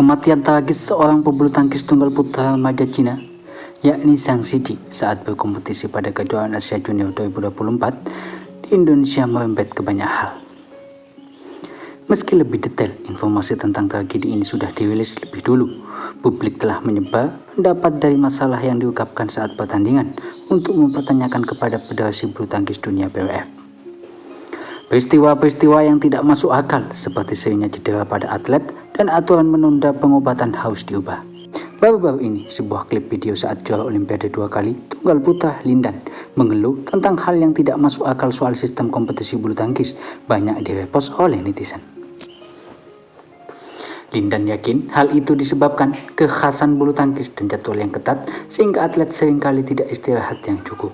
Kematian tragis seorang pebulu tangkis tunggal putra remaja Cina, yakni Zhang Zijie, saat berkompetisi pada kejuaraan Asia Junior 2024 di Indonesia merembet ke banyak hal. Meski lebih detail informasi tentang tragedi ini sudah dirilis lebih dulu, publik telah menyebar pendapat dari masalah yang diungkapkan saat pertandingan untuk mempertanyakan kepada Federasi Bulu Tangkis Dunia (BWF). Peristiwa-peristiwa yang tidak masuk akal seperti seringnya cedera pada atlet dan aturan menunda pengobatan harus diubah. Baru-baru ini, sebuah klip video saat juara Olimpiade 2 kali tunggal putra Lin Dan mengeluh tentang hal yang tidak masuk akal soal sistem kompetisi bulu tangkis banyak direpost oleh netizen. Lin Dan yakin hal itu disebabkan kekhasan bulu tangkis dan jadwal yang ketat sehingga atlet seringkali tidak istirahat yang cukup.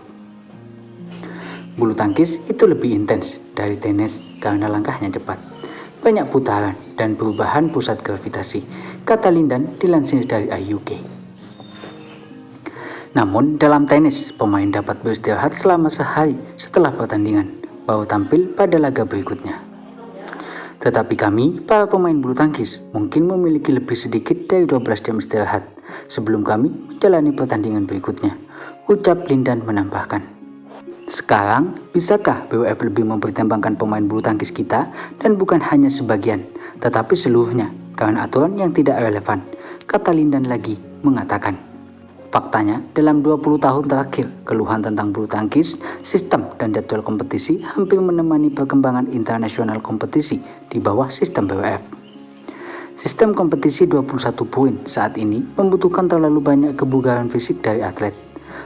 Bulu tangkis itu lebih intens dari tenis karena langkahnya cepat, banyak putaran dan perubahan pusat gravitasi, kata Lin Dan dilansir dari IUK. Namun dalam tenis, pemain dapat beristirahat selama sehari setelah pertandingan, baru tampil pada laga berikutnya. Tetapi kami, para pemain bulu tangkis, mungkin memiliki lebih sedikit dari 12 jam istirahat sebelum kami menjalani pertandingan berikutnya, ucap Lin Dan menambahkan. Sekarang, bisakah BWF lebih mempertimbangkan pemain bulu tangkis kita dan bukan hanya sebagian, tetapi seluruhnya karena aturan yang tidak relevan, kata Lin Dan lagi mengatakan. Faktanya, dalam 20 tahun terakhir, keluhan tentang bulu tangkis, sistem dan jadwal kompetisi hampir menemani perkembangan internasional kompetisi di bawah sistem BWF. Sistem kompetisi 21 poin saat ini membutuhkan terlalu banyak kebugaran fisik dari atlet.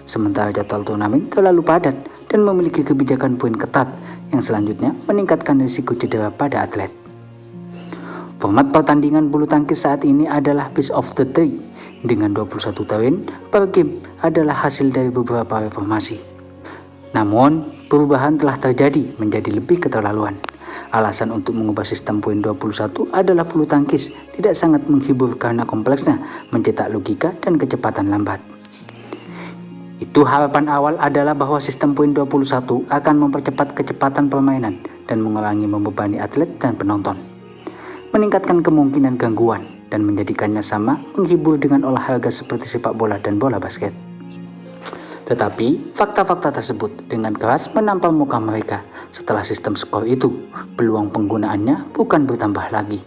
Sementara jadwal turnamen terlalu padat dan memiliki kebijakan poin ketat yang selanjutnya meningkatkan risiko cedera pada atlet. Format pertandingan bulu tangkis saat ini adalah best of the three dengan 21 poin per game adalah hasil dari beberapa reformasi. Namun, perubahan telah terjadi menjadi lebih keterlaluan. Alasan untuk mengubah sistem poin 21 adalah bulu tangkis tidak sangat menghibur karena kompleksnya mencetak logika dan kecepatan lambat. Itu harapan awal adalah bahwa sistem poin 21 akan mempercepat kecepatan permainan dan mengurangi membebani atlet dan penonton, meningkatkan kemungkinan gangguan dan menjadikannya sama menghibur dengan olahraga seperti sepak bola dan bola basket. Tetapi fakta-fakta tersebut dengan keras menampar muka mereka. Setelah sistem skor itu, peluang penggunaannya bukan bertambah lagi,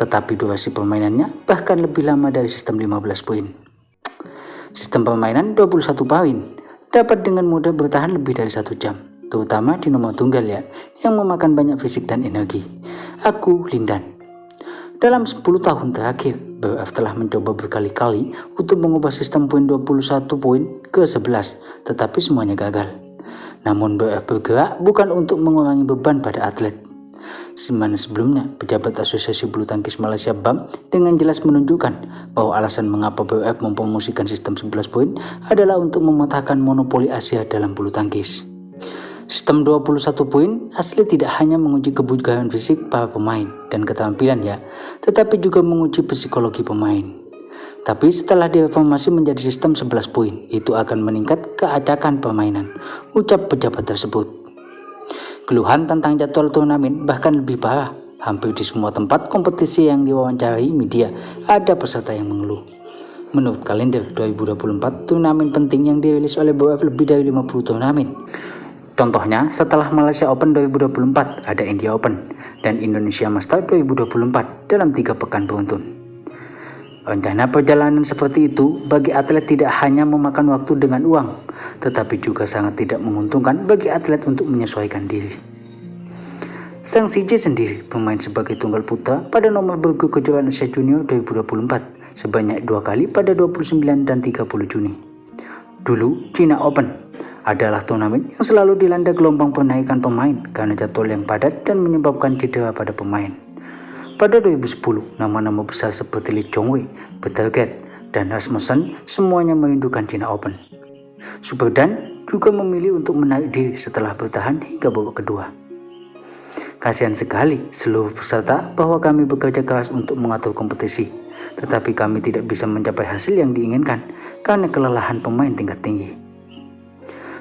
tetapi durasi permainannya bahkan lebih lama dari sistem 15 poin. Sistem permainan 21 poin dapat dengan mudah bertahan lebih dari 1 jam, terutama di nomor tunggal ya, yang memakan banyak fisik dan energi. Aku Lin Dan. Dalam 10 tahun terakhir, BWF telah mencoba berkali-kali untuk mengubah sistem poin 21 poin ke 11, tetapi semuanya gagal. Namun BWF bergerak bukan untuk mengurangi beban pada atlet. Dimana sebelumnya, pejabat Asosiasi Bulu Tangkis Malaysia (BAM) dengan jelas menunjukkan bahwa alasan mengapa BWF mempromosikan sistem 11 poin adalah untuk mematahkan monopoli Asia dalam bulu tangkis. Sistem 21 poin asli tidak hanya menguji kebugaran fisik para pemain dan keterampilan ya, tetapi juga menguji psikologi pemain. Tapi setelah direformasi menjadi sistem 11 poin, itu akan meningkat keacakan permainan, ucap pejabat tersebut. Keluhan tentang jadwal turnamen bahkan lebih parah. Hampir di semua tempat kompetisi yang diwawancarai media, ada peserta yang mengeluh. Menurut kalender 2024, turnamen penting yang dirilis oleh BWF lebih dari 50 turnamen. Contohnya, setelah Malaysia Open 2024, ada India Open, dan Indonesia Master 2024 dalam 3 pekan beruntun. Rencana perjalanan seperti itu bagi atlet tidak hanya memakan waktu dengan uang, tetapi juga sangat tidak menguntungkan bagi atlet untuk menyesuaikan diri. Zhang Zijie sendiri bermain sebagai tunggal putra pada nomor bergu kejuaraan Asia Junior 2024 sebanyak 2 kali pada 29 dan 30 Juni. Dulu, China Open adalah turnamen yang selalu dilanda gelombang penaikan pemain karena jadwal yang padat dan menyebabkan cedera pada pemain. Pada 2010, nama-nama besar seperti Lee Chong-wei, Peter Gett, dan Rasmussen semuanya merindukan China Open. Super Dan juga memilih untuk menarik diri setelah bertahan hingga babak kedua. Kasihan sekali seluruh peserta bahwa kami bekerja keras untuk mengatur kompetisi, tetapi kami tidak bisa mencapai hasil yang diinginkan karena kelelahan pemain tingkat tinggi.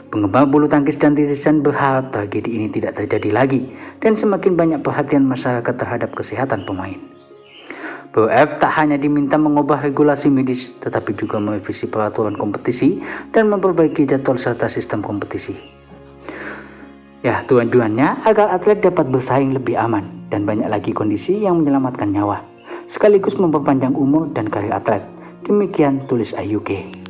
Penggemar bulu tangkis dan netizen berharap tragedi ini tidak terjadi lagi dan semakin banyak perhatian masyarakat terhadap kesehatan pemain. BWF tak hanya diminta mengubah regulasi medis, tetapi juga merevisi peraturan kompetisi dan memperbaiki jadwal serta sistem kompetisi. Ya, tujuannya agar atlet dapat bersaing lebih aman dan banyak lagi kondisi yang menyelamatkan nyawa, sekaligus memperpanjang umur dan karir atlet. Demikian tulis IUG.